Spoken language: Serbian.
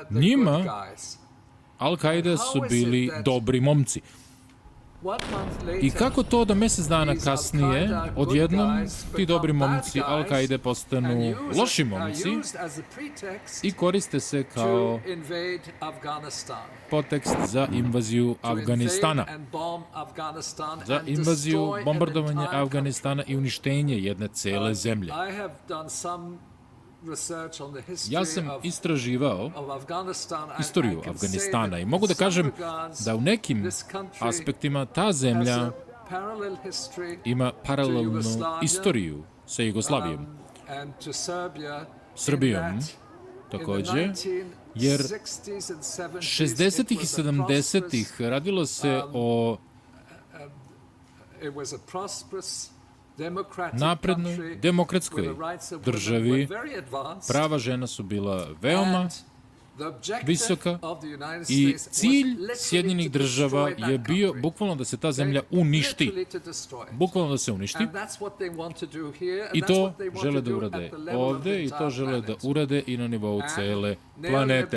Njima Al-Kaide su bili dobri momci. I kako to da mjesec dana kasnije, odjednom, ti dobri momci Al-Kaide postanu loši momci i koriste se kao potekst za invaziju Afganistana, za invaziju, bombardovanje Afganistana i uništenje jedne cele zemlje. Ja sam istraživao istoriju Afganistana i mogu da kažem da u nekim aspektima ta zemlja ima paralelnu istoriju sa Jugoslavijom, Srbijom takođe, jer 60. i 70. radilo se o naprednoj, demokratskoj državi, prava žena su bila veoma visoka i cilj Sjedinjenih država je bio bukvalno da se ta zemlja uništi. Bukvalno da se uništi. I to žele da urade ovde i to žele da urade i na nivou cele planete.